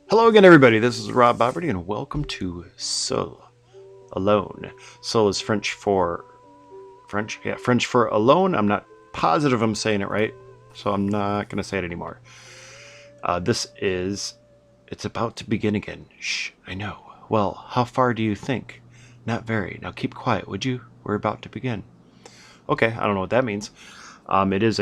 Hello again, everybody. This is RobBoberty, and welcome to Seul, alone. Seul is French for alone. I'm not positive I'm saying it right, so I'm not going to say it anymore. It's about to begin again. Shh, I know. Well, how far do you think? Not very. Now keep quiet, would you? We're about to begin. Okay, I don't know what that means. It is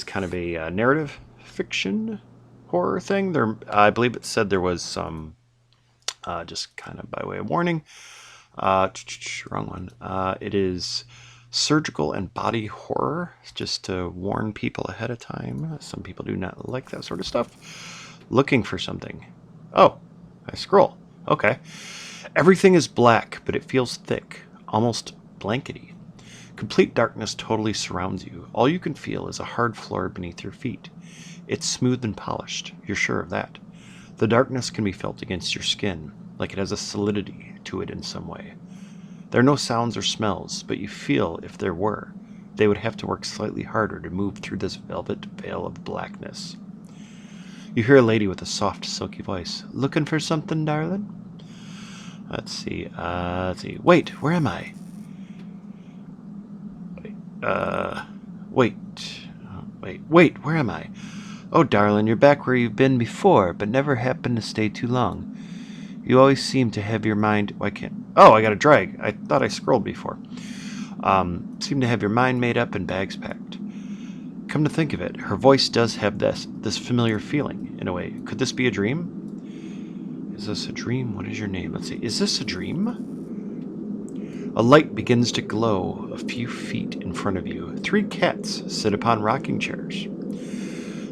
kind of a narrative fiction horror thing. I believe it said there was some, just kind of by way of warning. Wrong one. It is surgical and body horror, just to warn people ahead of time. Some people do not like that sort of stuff. Looking for something. Oh, I scroll. Okay. Everything is black, but it feels thick, almost blankety. Complete darkness totally surrounds you. All you can feel is a hard floor beneath your feet. It's smooth and polished, you're sure of that. The darkness can be felt against your skin, like it has a solidity to it in some way. There are no sounds or smells, but you feel if there were, they would have to work slightly harder to move through this velvet veil of blackness. You hear a lady with a soft, silky voice. Looking for something, darling? Let's see. Wait, where am I? Wait, where am I? Oh, darling, you're back where you've been before, but never happened to stay too long. You always seem to have your mind... Why can't... Oh, I got a drag. I thought I scrolled before. Seem to have your mind made up and bags packed. Come to think of it, her voice does have this familiar feeling, in a way. Could this be a dream? Is this a dream? What is your name? Let's see. Is this a dream? A light begins to glow a few feet in front of you. 3 cats sit upon rocking chairs.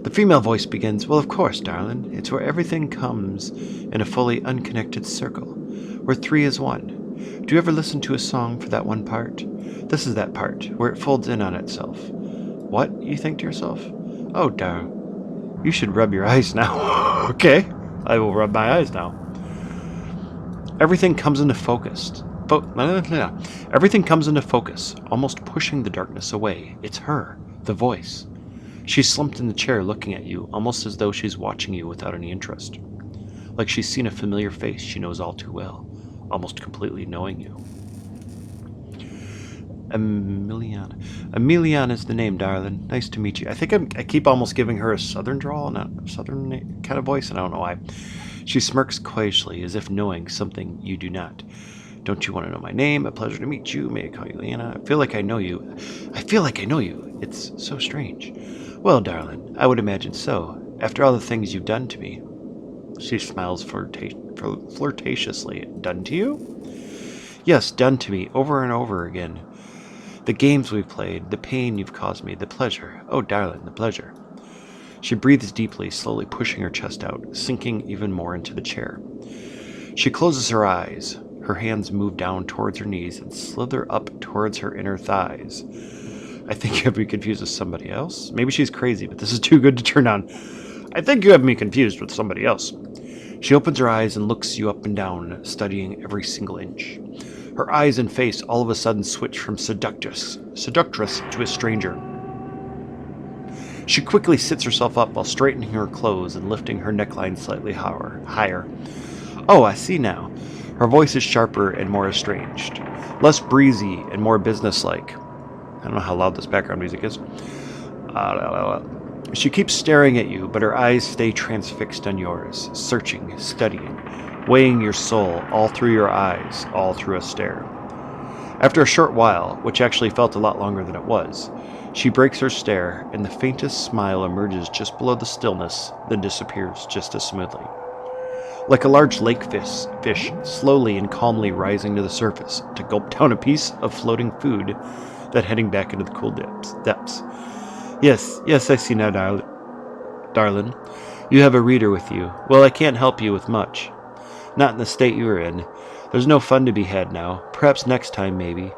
The female voice begins, well, of course, darling. It's where everything comes in a fully unconnected circle, where 3 is 1. Do you ever listen to a song for that one part? This is that part, where it folds in on itself. What? You think to yourself? Oh, darling, you should rub your eyes now. Okay, I will rub my eyes now. Everything comes into focus. Everything comes into focus, almost pushing the darkness away. It's her, the voice. She's slumped in the chair looking at you, almost as though she's watching you without any interest. Like she's seen a familiar face she knows all too well, almost completely knowing you. Emiliana is the name, darling. Nice to meet you. I think I keep almost giving her a southern drawl, not a southern kind of voice, and I don't know why. She smirks coyishly, as if knowing something you do not. Don't you want to know my name? A pleasure to meet you. May I call you Leanna? I feel like I know you. It's so strange. Well, darling, I would imagine so. After all the things you've done to me. She smiles flirtatiously. Done to you? Yes, done to me, over and over again. The games we've played, the pain you've caused me, the pleasure. Oh, darling, the pleasure. She breathes deeply, slowly pushing her chest out, sinking even more into the chair. She closes her eyes. Her hands move down towards her knees and slither up towards her inner thighs. I think you have me confused with somebody else. Maybe she's crazy, but this is too good to turn on. I think you have me confused with somebody else. She opens her eyes and looks you up and down, studying every single inch. Her eyes and face all of a sudden switch from seductress to a stranger. She quickly sits herself up while straightening her clothes and lifting her neckline slightly higher. Oh, I see now. Her voice is sharper and more estranged, less breezy and more businesslike. I don't know how loud this background music is. She keeps staring at you, but her eyes stay transfixed on yours, searching, studying, weighing your soul all through your eyes, all through a stare. After a short while, which actually felt a lot longer than it was, she breaks her stare, and the faintest smile emerges just below the stillness, then disappears just as smoothly. Like a large lake fish slowly and calmly rising to the surface to gulp down a piece of floating food, then heading back into the cool depths. Yes, I see now, darling. You have a reader with you. Well, I can't help you with much. Not in the state you are in. There's no fun to be had now. Perhaps next time, maybe.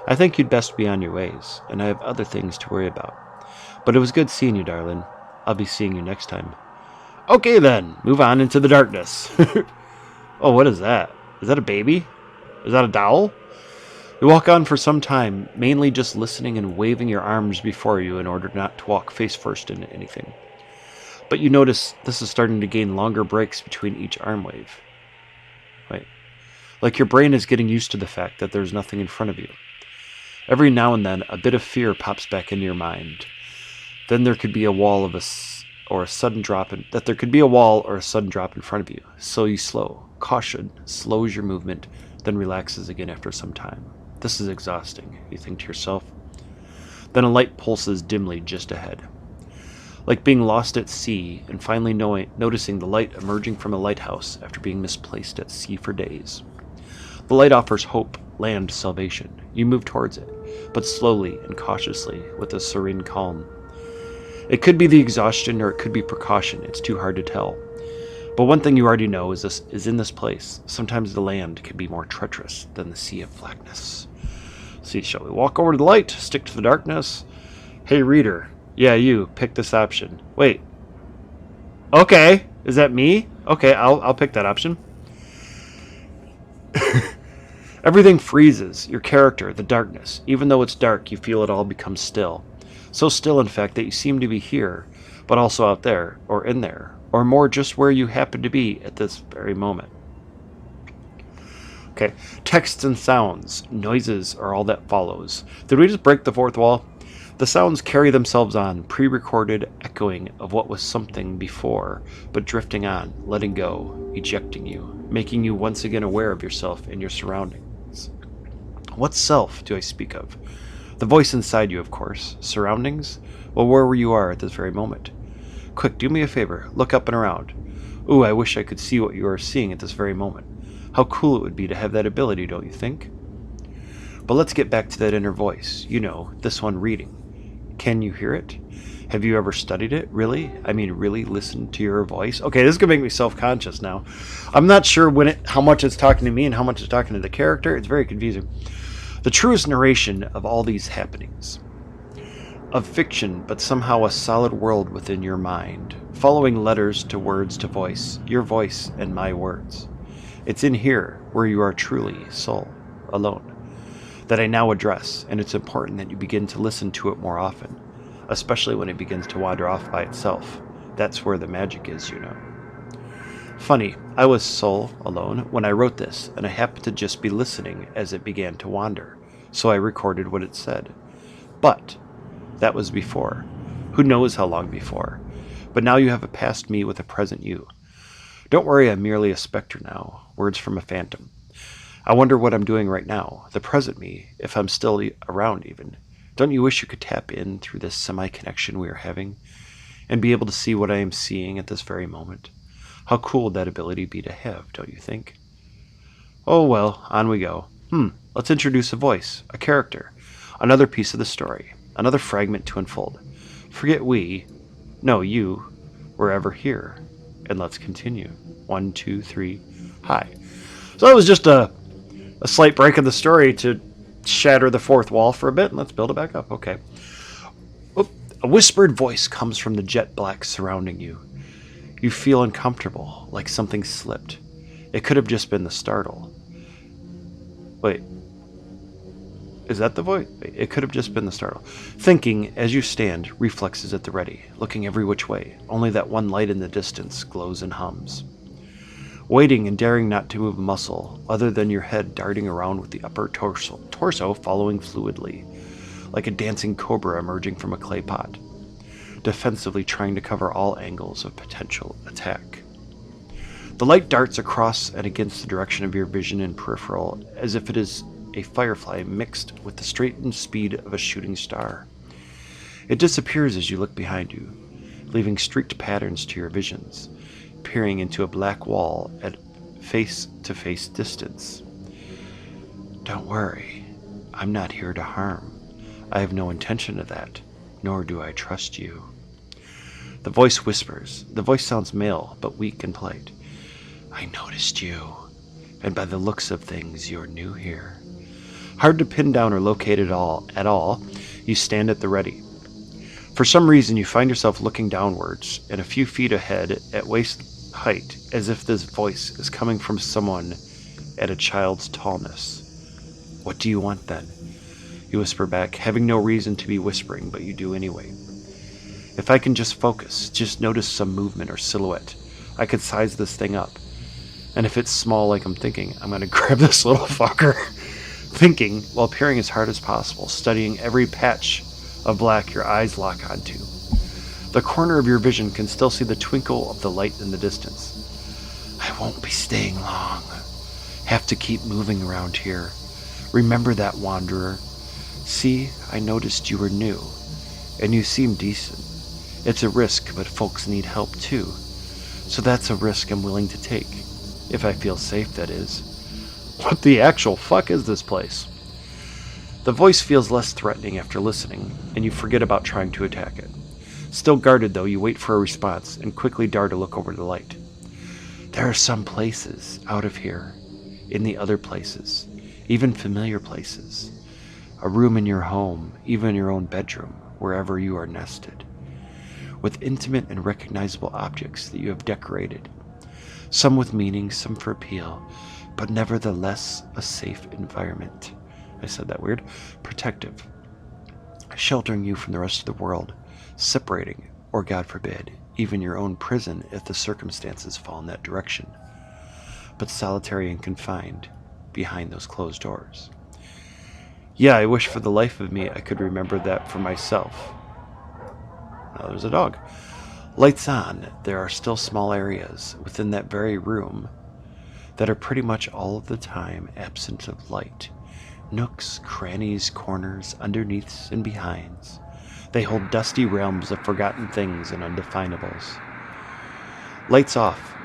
I think you'd best be on your ways, and I have other things to worry about. But it was good seeing you, darling. I'll be seeing you next time. Okay then, move on into the darkness. Oh, what is that? Is that a baby? Is that a doll? You walk on for some time, mainly just listening and waving your arms before you in order not to walk face first into anything. But you notice this is starting to gain longer breaks between each arm wave. Wait. Like your brain is getting used to the fact that there's nothing in front of you. Every now and then, a bit of fear pops back into your mind. Then there could be a wall or a sudden drop in front of you. So you slow. Caution slows your movement, then relaxes again after some time. This is exhausting, you think to yourself. Then a light pulses dimly just ahead. Like being lost at sea and finally noticing the light emerging from a lighthouse after being misplaced at sea for days. The light offers hope, land, salvation. You move towards it, but slowly and cautiously with a serene calm. It could be the exhaustion or it could be precaution. It's too hard to tell. But one thing you already know is in this place, sometimes the land can be more treacherous than the sea of blackness. See, shall we walk over to the light, stick to the darkness? Hey, reader. Yeah, you. Pick this option. Wait. Okay. Is that me? Okay, I'll pick that option. Everything freezes. Your character, the darkness. Even though it's dark, you feel it all become still. So still, in fact, that you seem to be here, but also out there, or in there, or more just where you happen to be at this very moment. Okay, texts and sounds, noises are all that follows. Did we just break the fourth wall? The sounds carry themselves on, pre-recorded echoing of what was something before, but drifting on, letting go, ejecting you, making you once again aware of yourself and your surroundings. What self do I speak of? The voice inside you, of course. Surroundings? Well, where you are at this very moment. Quick, do me a favor. Look up and around. Ooh, I wish I could see what you are seeing at this very moment. How cool it would be to have that ability, don't you think? But let's get back to that inner voice. You know, this one reading. Can you hear it? Have you ever studied it? Really? I mean, really listen to your voice? Okay, this is going to make me self-conscious now. I'm not sure how much it's talking to me and how much it's talking to the character. It's very confusing. The truest narration of all these happenings. Of fiction, but somehow a solid world within your mind, following letters to words to voice, your voice and my words. It's in here where you are truly soul, alone, that I now address, and it's important that you begin to listen to it more often, especially when it begins to wander off by itself. That's where the magic is, you know. Funny, I was soul alone when I wrote this, and I happened to just be listening as it began to wander, so I recorded what it said. But that was before. Who knows how long before? But now you have a past me with a present you. Don't worry, I'm merely a specter now, words from a phantom. I wonder what I'm doing right now, the present me, if I'm still around even. Don't you wish you could tap in through this semi-connection we are having, and be able to see what I am seeing at this very moment? How cool would that ability be to have, don't you think? Oh well, on we go. Let's introduce a voice, a character, another piece of the story, another fragment to unfold. Forget you, were ever here. And let's continue. 1, 2, 3, hi. So that was just a slight break of the story to shatter the fourth wall for a bit, and let's build it back up. Okay. A whispered voice comes from the jet black surrounding you. You feel uncomfortable, like something slipped. It could have just been the startle. Wait. Is that the voice? It could have just been the startle. Thinking, as you stand, reflexes at the ready, looking every which way. Only that one light in the distance glows and hums. Waiting and daring not to move a muscle, other than your head darting around with the upper torso following fluidly, like a dancing cobra emerging from a clay pot, defensively trying to cover all angles of potential attack. The light darts across and against the direction of your vision and peripheral, as if it is a firefly mixed with the straightened speed of a shooting star. It disappears as you look behind you, leaving streaked patterns to your visions, peering into a black wall at face-to-face distance. Don't worry, I'm not here to harm. I have no intention of that, nor do I trust you. The voice whispers. The voice sounds male, but weak and polite. I noticed you, and by the looks of things, you're new here. Hard to pin down or locate at all, you stand at the ready. For some reason, you find yourself looking downwards and a few feet ahead at waist height, as if this voice is coming from someone at a child's tallness. What do you want then? You whisper back, having no reason to be whispering, but you do anyway. If I can just focus, just notice some movement or silhouette, I could size this thing up. And if it's small like I'm thinking, I'm going to grab this little fucker. Thinking, while peering as hard as possible, studying every patch of black your eyes lock onto. The corner of your vision can still see the twinkle of the light in the distance. I won't be staying long. Have to keep moving around here. Remember that, wanderer. See, I noticed you were new, and you seem decent. It's a risk, but folks need help too. So that's a risk I'm willing to take. If I feel safe, that is. What the actual fuck is this place? The voice feels less threatening after listening, and you forget about trying to attack it. Still guarded, though, you wait for a response and quickly dart to look over the light. There are some places out of here, in the other places, even familiar places. A room in your home, even your own bedroom, wherever you are nested, with intimate and recognizable objects that you have decorated. Some with meaning, some for appeal, but nevertheless a safe environment. I said that weird. Protective. Sheltering you from the rest of the world. Separating, or God forbid, even your own prison if the circumstances fall in that direction. But solitary and confined behind those closed doors. Yeah, I wish for the life of me I could remember that for myself. Now there's a dog. Lights on, there are still small areas within that very room that are pretty much all of the time absent of light. Nooks, crannies, corners, underneaths, and behinds. They hold dusty realms of forgotten things and undefinables. Lights off,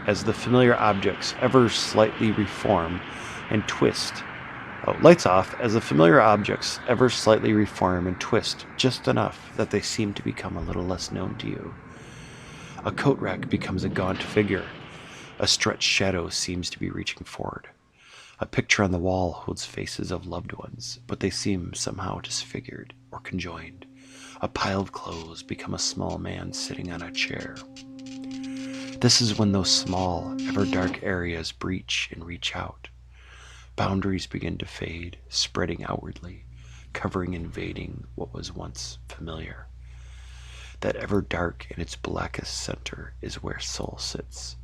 as the familiar objects ever slightly reform and twist. Lights off, as the familiar objects ever slightly reform and twist just enough that they seem to become a little less known to you. A coat rack becomes a gaunt figure. A stretched shadow seems to be reaching forward. A picture on the wall holds faces of loved ones, but they seem somehow disfigured or conjoined. A pile of clothes become a small man sitting on a chair. This is when those small, ever-dark areas breach and reach out. Boundaries begin to fade, spreading outwardly, covering and invading what was once familiar. That ever-dark in its blackest center is where soul sits.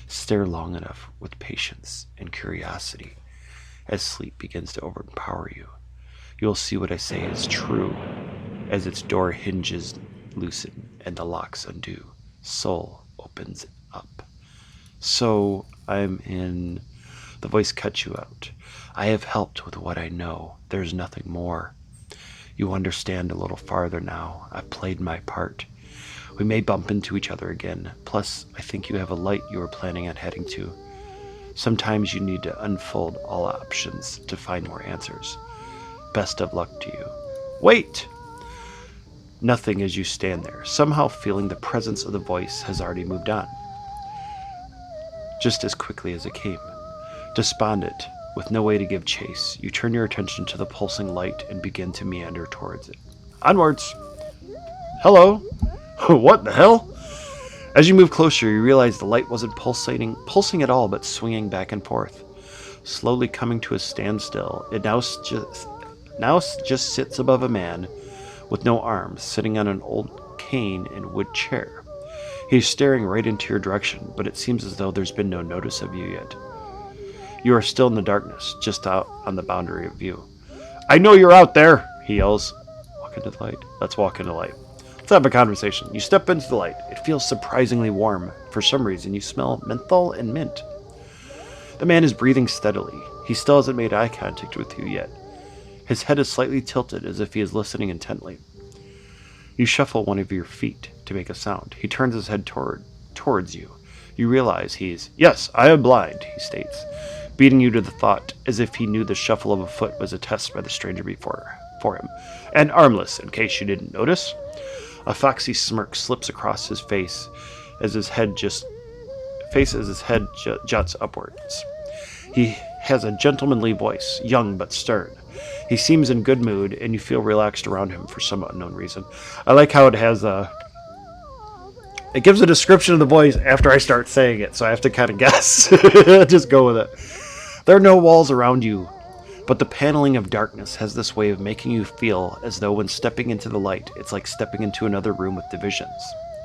Stare long enough with patience and curiosity. As sleep begins to overpower you, you will see what I say is true as its door hinges loosen and the locks undo. Soul opens up. So I'm in... The voice cuts you out. I have helped with what I know. There's nothing more. You understand a little farther now. I've played my part. We may bump into each other again. Plus, I think you have a light you are planning on heading to. Sometimes you need to unfold all options to find more answers. Best of luck to you. Wait! Nothing as you stand there, somehow feeling the presence of the voice has already moved on. Just as quickly as it came. Despondent, with no way to give chase, you turn your attention to the pulsing light and begin to meander towards it. Onwards! Hello! What the hell? As you move closer, you realize the light wasn't pulsing at all, but swinging back and forth. Slowly coming to a standstill, it now just sits above a man with no arms, sitting on an old cane and wood chair. He's staring right into your direction, but it seems as though there's been no notice of you yet. You are still in the darkness, just out on the boundary of view. I know you're out there, he yells. Walk into the light. Let's walk into the light. Let's have a conversation. You step into the light. It feels surprisingly warm. For some reason, you smell menthol and mint. The man is breathing steadily. He still hasn't made eye contact with you yet. His head is slightly tilted as if he is listening intently. You shuffle one of your feet to make a sound. He turns his head towards you. You realize he's... Yes, I am blind, he states, beating you to the thought as if he knew the shuffle of a foot was a test by the stranger for him. And armless, in case you didn't notice. A foxy smirk slips across his face as his head juts upwards. He has a gentlemanly voice, young but stern. He seems in good mood, and you feel relaxed around him for some unknown reason. I like how it has it gives a description of the voice after I start saying it, so I have to kind of guess. Just go with it. There are no walls around you, But the paneling of darkness has this way of making you feel as though when stepping into the light, it's like stepping into another room with divisions,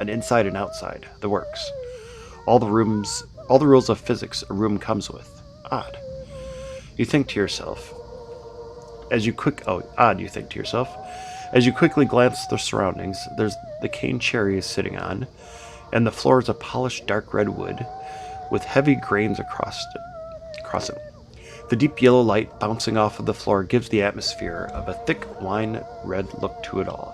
an inside and outside, the works. All the rules of physics a room comes with. Odd. You think to yourself, you think to yourself. As you quickly glance at the surroundings, there's the cane chair he is sitting on, and the floor is a polished dark red wood with heavy grains across it. The deep yellow light bouncing off of the floor gives the atmosphere of a thick wine red look to it all.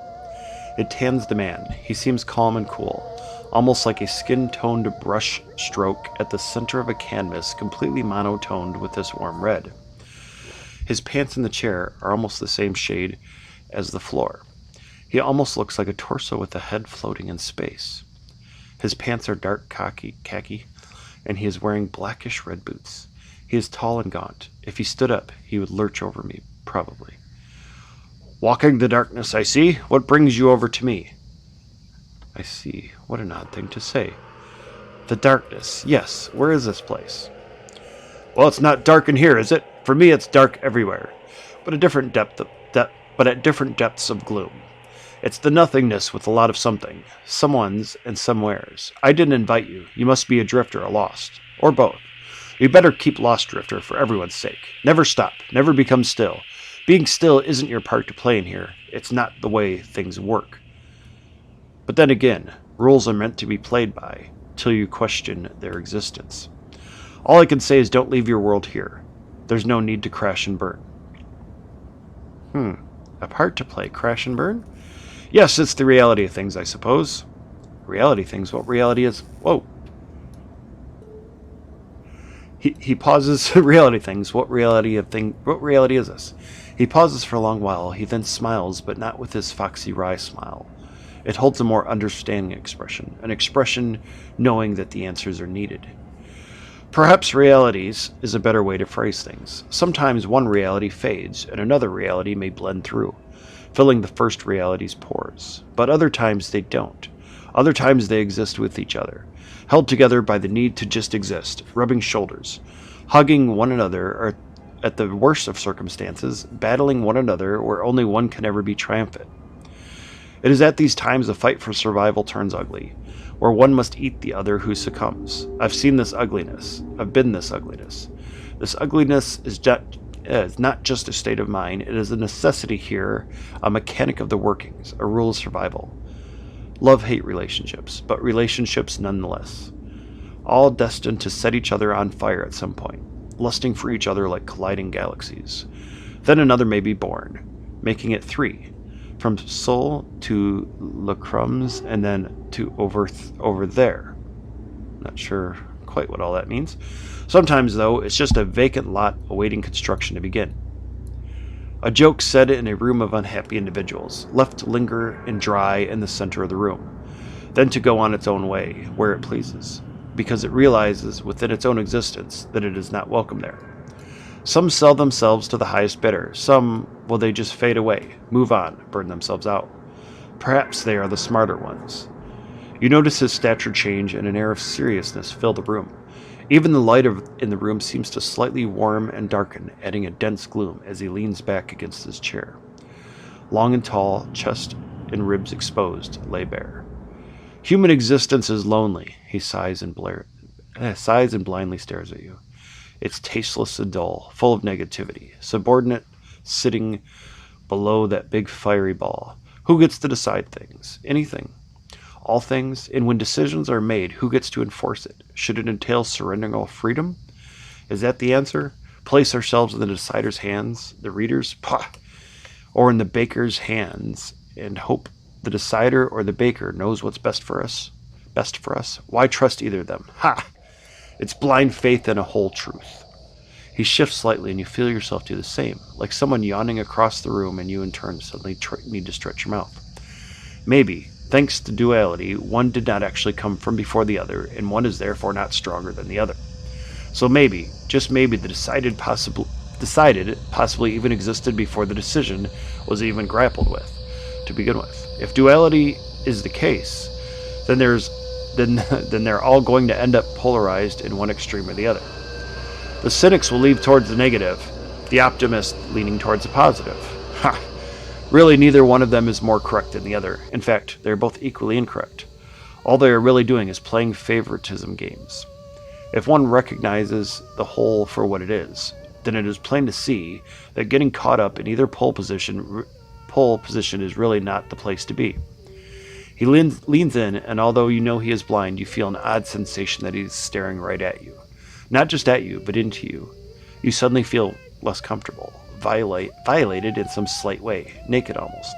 It tans the man. He seems calm and cool, almost like a skin-toned brush stroke at the center of a canvas, completely monotoned with this warm red. His pants in the chair are almost the same shade as the floor. He almost looks like a torso with a head floating in space. His pants are dark khaki, and he is wearing blackish red boots. He is tall and gaunt. If he stood up, he would lurch over me, probably. Walking the darkness, I see. What brings you over to me? I see. What an odd thing to say. The darkness. Yes. Where is this place? Well, it's not dark in here, is it? For me, it's dark everywhere, but at different depths of gloom. It's the nothingness with a lot of something, someone's and somewheres. I didn't invite you. You must be a drifter, a lost, or both. You better keep lost, drifter, for everyone's sake. Never stop. Never become still. Being still isn't your part to play in here. It's not the way things work. But then again, rules are meant to be played by, till you question their existence. All I can say is don't leave your world here. There's no need to crash and burn. A part to play, crash and burn? Yes, it's the reality of things, I suppose. Reality things? What reality is? Whoa. He pauses. Reality things. What reality is this? He pauses for a long while. He then smiles, but not with his foxy wry smile. It holds a more understanding expression, an expression knowing that the answers are needed. Perhaps realities is a better way to phrase things. Sometimes one reality fades, and another reality may blend through, filling the first reality's pores. But other times they don't. Other times they exist with each other, held together by the need to just exist, rubbing shoulders, hugging one another, or at the worst of circumstances, battling one another where only one can ever be triumphant. It is at these times a fight for survival turns ugly, where one must eat the other who succumbs. I've seen this ugliness. I've been this ugliness. This ugliness is not just a state of mind. It is a necessity here, a mechanic of the workings, a rule of survival. Love-hate relationships, but relationships nonetheless. All destined to set each other on fire at some point, lusting for each other like colliding galaxies. Then another may be born, making it three. From Seul to Le Crumbs, and then to over there. Not sure quite what all that means. Sometimes, though, it's just a vacant lot awaiting construction to begin. A joke said in a room of unhappy individuals, left to linger and dry in the center of the room, then to go on its own way, where it pleases, because it realizes within its own existence that it is not welcome there. Some sell themselves to the highest bidder. Some, well, they just fade away, move on, burn themselves out. Perhaps they are the smarter ones. You notice his stature change and an air of seriousness fill the room. Even the light in the room seems to slightly warm and darken, adding a dense gloom as he leans back against his chair. Long and tall, chest and ribs exposed, lay bare. Human existence is lonely, he sighs and blindly stares at you. It's tasteless and dull, full of negativity, subordinate, sitting below that big fiery ball. Who gets to decide things? Anything. All things. And when decisions are made, who gets to enforce it? Should it entail surrendering all freedom? Is that the answer? Place ourselves in the decider's hands, the reader's? Pah! Or in the baker's hands, and hope the decider or the baker knows what's best for us? Why trust either of them? Ha! It's blind faith in a whole truth. He shifts slightly and you feel yourself do the same, like someone yawning across the room and you in turn suddenly need to stretch your mouth. Maybe, thanks to duality, one did not actually come from before the other, and one is therefore not stronger than the other. So maybe, just maybe, the decided possibly even existed before the decision was even grappled with, to begin with. If duality is the case, then they're all going to end up polarized in one extreme or the other. The cynics will lean towards the negative, the optimist leaning towards the positive. Ha! Really, neither one of them is more correct than the other. In fact, they're both equally incorrect. All they are really doing is playing favoritism games. If one recognizes the whole for what it is, then it is plain to see that getting caught up in either pole position is really not the place to be. He leans in, and although you know he is blind, you feel an odd sensation that he is staring right at you. Not just at you, but into you. You suddenly feel less comfortable, violated in some slight way, naked almost.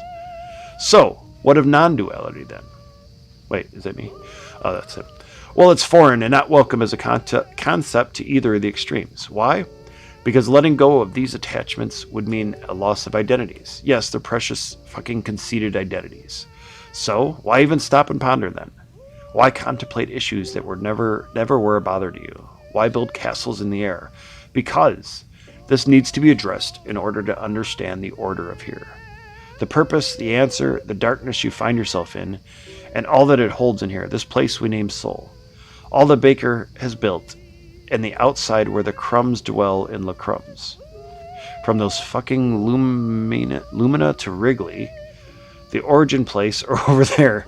So, what of non-duality then? Wait, is that me? Oh, that's it. Well, it's foreign and not welcome as a concept to either of the extremes. Why? Because letting go of these attachments would mean a loss of identities. Yes, they're precious fucking conceited identities. So, why even stop and ponder then? Why contemplate issues that were never were a bother to you? Why build castles in the air? Because this needs to be addressed in order to understand the order of here. The purpose, the answer, the darkness you find yourself in, and all that it holds in here, this place we name Seul. All the baker has built, and the outside where the crumbs dwell in the crumbs. From those fucking Lumina to Wrigley, the origin place, or over there.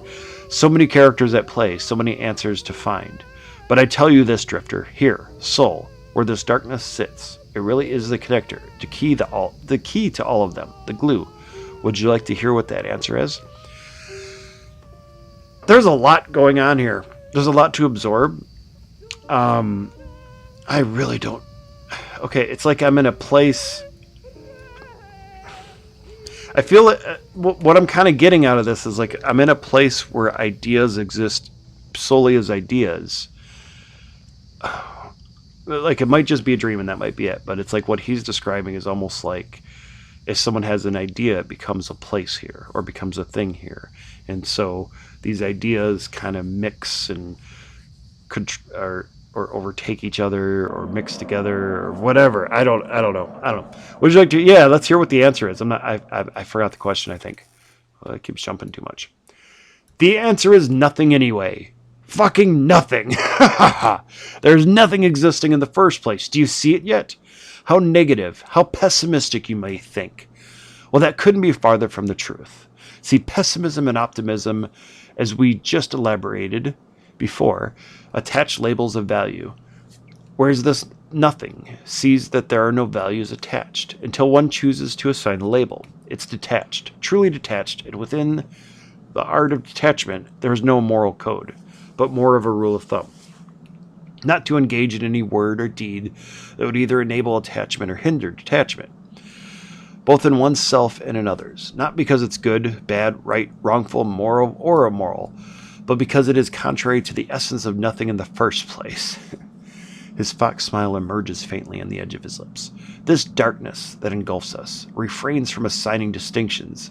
So many characters at play, so many answers to find. But I tell you this, Drifter, here, Seul, where this darkness sits, it really is the connector, the key to all of them, the glue. Would you like to hear what that answer is? There's a lot going on here. There's a lot to absorb. I really don't... Okay, it's like I'm in a place... I feel like what I'm kind of getting out of this is like I'm in a place where ideas exist solely as ideas. Like it might just be a dream and that might be it, but it's like what he's describing is almost like if someone has an idea, it becomes a place here or becomes a thing here. And so these ideas kind of mix and or overtake each other or mix together or whatever. I don't know. Would you like to? Yeah, let's hear what the answer is. I forgot the question, I think. Well, it keeps jumping too much. The answer is nothing anyway. Fucking nothing. There's nothing existing in the first place. Do you see it yet? How negative, how pessimistic you may think. Well, that couldn't be farther from the truth. See, pessimism and optimism, as we just elaborated before, attach labels of value, whereas this nothing sees that there are no values attached until one chooses to assign a label. It's detached, truly detached, and within the art of detachment, there is no moral code, but more of a rule of thumb. Not to engage in any word or deed that would either enable attachment or hinder detachment, both in oneself and in others, not because it's good, bad, right, wrongful, moral, or immoral, but because it is contrary to the essence of nothing in the first place. His fox smile emerges faintly on the edge of his lips. This darkness that engulfs us refrains from assigning distinctions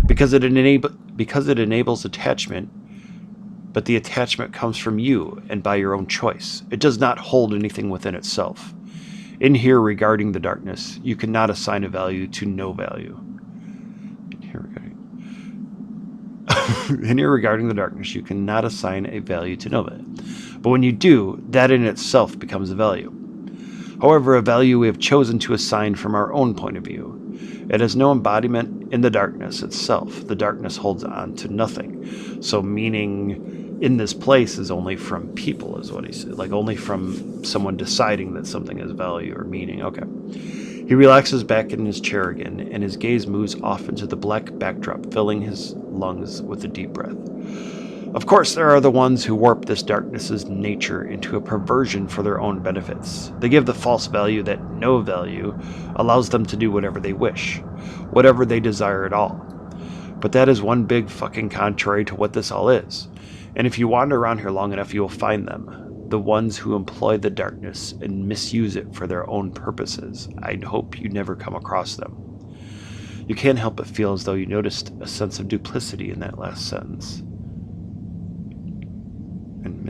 because it enables attachment, but the attachment comes from you and by your own choice. It does not hold anything within itself. In here, regarding the darkness, you cannot assign a value to no value. In here, regarding the darkness, you cannot assign a value to no value. But when you do, that in itself becomes a value. However, a value we have chosen to assign from our own point of view. It has no embodiment in the darkness itself. The darkness holds on to nothing. So meaning in this place is only from people, is what he said. Like only from someone deciding that something has value or meaning. Okay. He relaxes back in his chair again, and his gaze moves off into the black backdrop, filling his lungs with a deep breath. Of course, there are the ones who warp this darkness's nature into a perversion for their own benefits. They give the false value that no value allows them to do whatever they wish, whatever they desire at all. But that is one big fucking contrary to what this all is. And if you wander around here long enough, you will find them. The ones who employ the darkness and misuse it for their own purposes. I'd hope you never come across them. You can't help but feel as though you noticed a sense of duplicity in that last sentence. And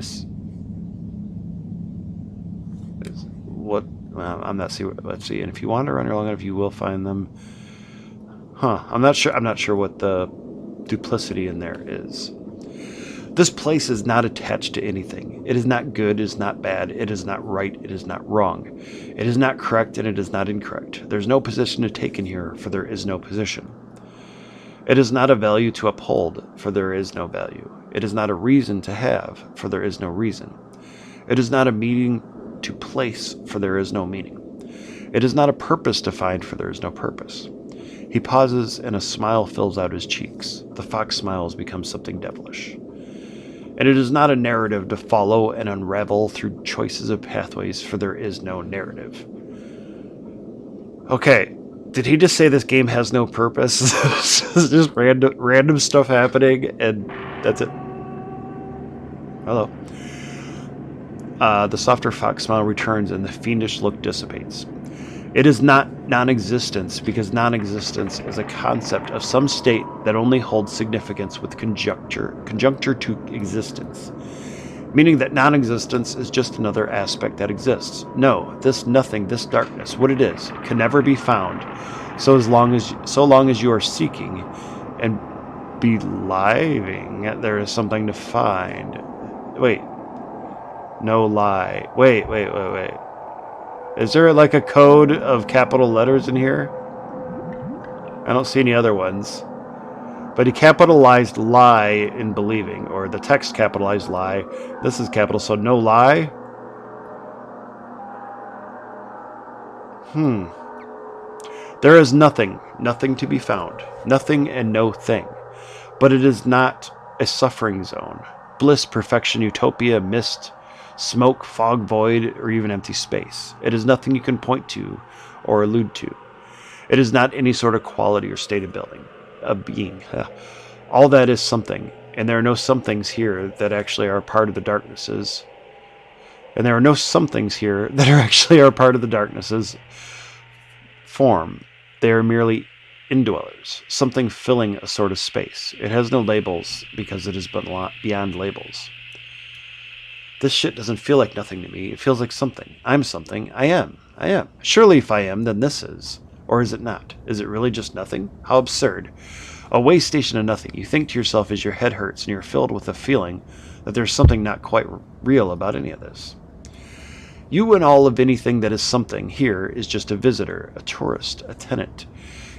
what? I'm not seeing. Let's see. And if you wander around here long enough, you will find them. I'm not sure what the duplicity in there is. This place is not attached to anything. It is not good, it is not bad, it is not right, it is not wrong. It is not correct, and it is not incorrect. There's no position to take in here, for there is no position. It is not a value to uphold, for there is no value. It is not a reason to have, for there is no reason. It is not a meaning to place, for there is no meaning. It is not a purpose to find, for there is no purpose. He pauses, and a smile fills out his cheeks. The fox smiles becomes something devilish. And it is not a narrative to follow and unravel through choices of pathways, for there is no narrative. Okay, did he just say this game has no purpose? It's just random stuff happening, and that's it. Hello. The softer fox smile returns, and the fiendish look dissipates. It is not non-existence, because non-existence is a concept of some state that only holds significance with conjuncture to existence, meaning that non-existence is just another aspect that exists. No, this nothing, this darkness, what it is, can never be found, so long as you are seeking and believing there is something to find. Wait. No lie. Wait. Is there like a code of capital letters in here? I don't see any other ones. But he capitalized lie in believing, or the text capitalized lie. This is capital, so no lie. There is nothing to be found. Nothing and no thing. But it is not a suffering zone. Bliss, perfection, utopia, mist, smoke, fog, void, or even empty space. It is nothing you can point to or allude to. It is not any sort of quality or state of being. All that is something, and there are no somethings here that actually are part of the darknesses. And there are no somethings here that are part of the darknesses form. They are merely indwellers, something filling a sort of space. It has no labels because it is beyond labels. This shit doesn't feel like nothing to me. It feels like something. I'm something. I am. Surely if I am, then this is. Or is it not? Is it really just nothing? How absurd. A way station of nothing. You think to yourself as your head hurts and you're filled with a feeling that there's something not quite real about any of this. You and all of anything that is something here is just a visitor, a tourist, a tenant.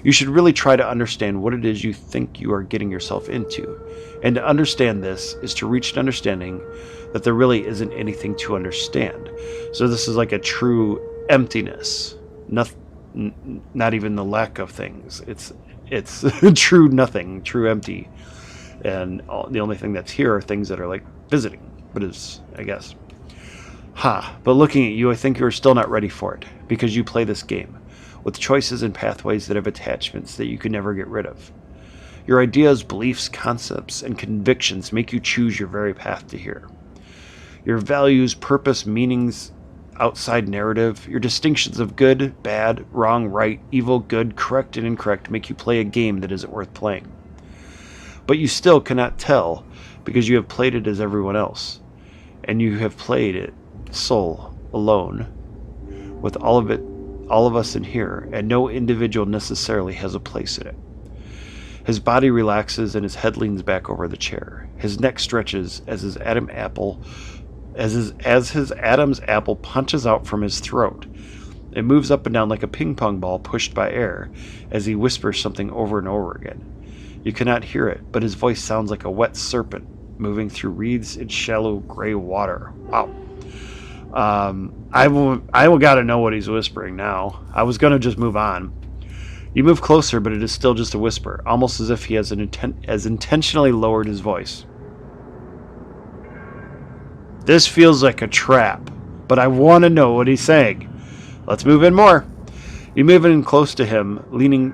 You should really try to understand what it is you think you are getting yourself into. And to understand this is to reach an understanding that there really isn't anything to understand. So this is like a true emptiness. Not even the lack of things. It's true nothing, true empty. And the only thing that's here are things that are like visiting. But it's, I guess. But looking at you, I think you're still not ready for it. Because you play this game with choices and pathways that have attachments that you can never get rid of. Your ideas, beliefs, concepts, and convictions make you choose your very path to here. Your values, purpose, meanings, outside narrative, your distinctions of good, bad, wrong, right, evil, good, correct, and incorrect make you play a game that isn't worth playing. But you still cannot tell because you have played it as everyone else. And you have played it sole, alone, with all of us in here, and no individual necessarily has a place in it. His body relaxes and his head leans back over the chair. His neck stretches as his Adam's apple punches out from his throat. It moves up and down like a ping pong ball pushed by air as he whispers something over and over again. You cannot hear it, but his voice sounds like a wet serpent moving through reeds in shallow gray water. Wow. I gotta know what he's whispering now. I was gonna just move on. You move closer, but it is still just a whisper, almost as if he has intentionally lowered his voice. This feels like a trap, but I want to know what he's saying. Let's move in more. You move in close to him, leaning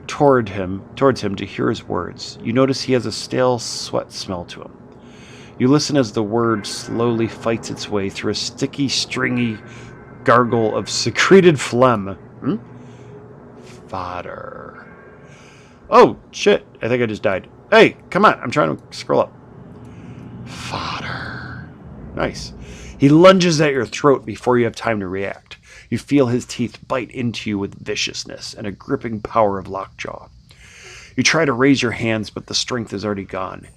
towards him to hear his words. You notice he has a stale sweat smell to him. You listen as the word slowly fights its way through a sticky, stringy gargle of secreted phlegm. Fodder. Oh, shit. I think I just died. Hey, come on. I'm trying to scroll up. Fodder. Nice. He lunges at your throat before you have time to react. You feel his teeth bite into you with viciousness and a gripping power of lockjaw. You try to raise your hands, but the strength is already gone.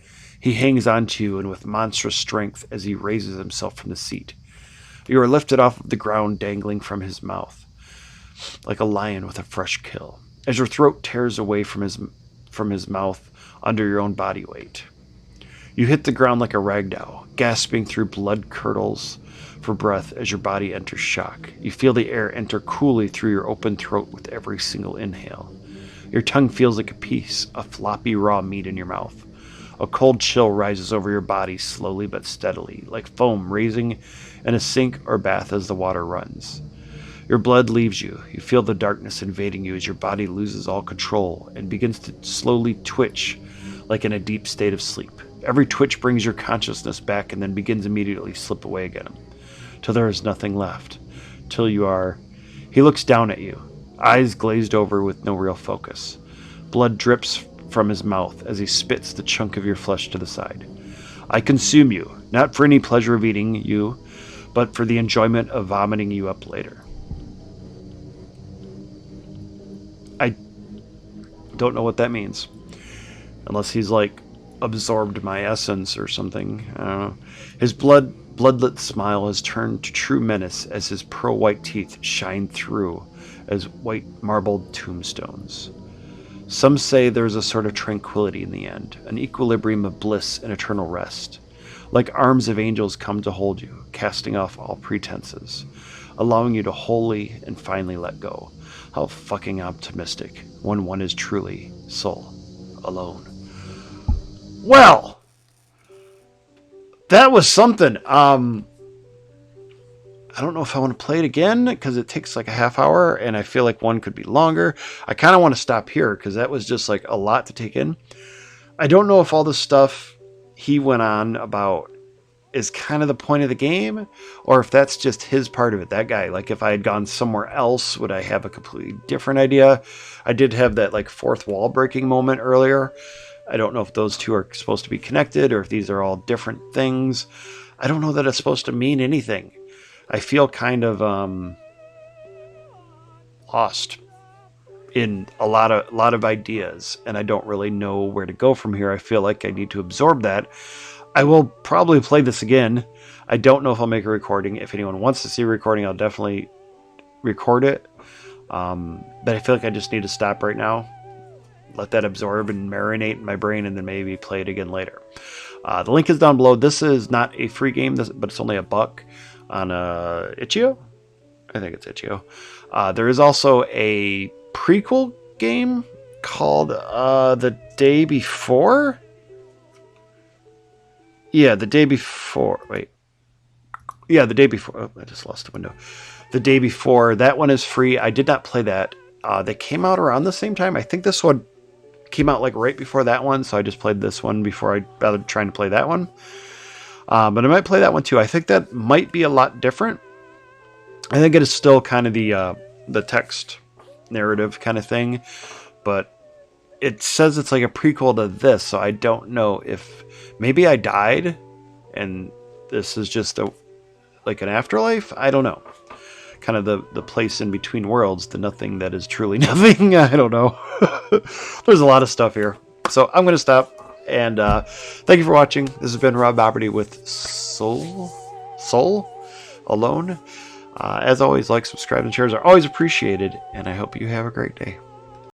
He hangs onto you and with monstrous strength as he raises himself from the seat. You are lifted off of the ground, dangling from his mouth, like a lion with a fresh kill, as your throat tears away from his mouth under your own body weight. You hit the ground like a ragdoll, gasping through blood curdles for breath as your body enters shock. You feel the air enter coolly through your open throat with every single inhale. Your tongue feels like a piece of floppy raw meat in your mouth. A cold chill rises over your body slowly but steadily, like foam raising in a sink or bath as the water runs. Your blood leaves you. You feel the darkness invading you as your body loses all control and begins to slowly twitch like in a deep state of sleep. Every twitch brings your consciousness back and then begins immediately to slip away again, till there is nothing left, till you are... He looks down at you, eyes glazed over with no real focus. Blood drips from his mouth as he spits the chunk of your flesh to the side. I consume you, not for any pleasure of eating you, but for the enjoyment of vomiting you up later. I don't know what that means. Unless he's like absorbed my essence or something. I don't know. His bloodlet smile has turned to true menace as his pearl white teeth shine through as white marbled tombstones. Some say there's a sort of tranquility in the end, an equilibrium of bliss and eternal rest. Like arms of angels come to hold you, casting off all pretenses, allowing you to wholly and finally let go. How fucking optimistic when one is truly soul alone. Well, that was something. I don't know if I want to play it again because it takes like a half hour and I feel like one could be longer. I kind of want to stop here because that was just like a lot to take in. I don't know if all the stuff he went on about is kind of the point of the game or if that's just his part of it. That guy, like if I had gone somewhere else, would I have a completely different idea? I did have that like fourth wall breaking moment earlier. I don't know if those two are supposed to be connected or if these are all different things. I don't know that it's supposed to mean anything. I feel kind of lost in a lot of ideas, and I don't really know where to go from here. I feel like I need to absorb that. I will probably play this again. I don't know if I'll make a recording. If anyone wants to see a recording, I'll definitely record it. But I feel like I just need to stop right now, let that absorb and marinate in my brain, and then maybe play it again later. The link is down below. This is not a free game, but it's only $1 on itch.io. I think it's itch.io. There is also a prequel game called The Day Before. Yeah, The Day Before. Wait. Yeah, The Day Before. Oh, I just lost the window. The Day Before. That one is free. I did not play that. They came out around the same time. I think this one came out like right before that one, so I just played this one before I bothered trying to play that one. But I might play that one too. I think that might be a lot different. I think it is still kind of the text narrative kind of thing, but it says it's like a prequel to this, so I don't know if maybe I died and this is just like an afterlife. I don't know. Kind of the place in between worlds, the nothing that is truly nothing. I don't know. There's a lot of stuff here. So I'm going to stop. And thank you for watching. This has been RobBoberty with Seul Alone. As always, like, subscribe, and shares are always appreciated. And I hope you have a great day.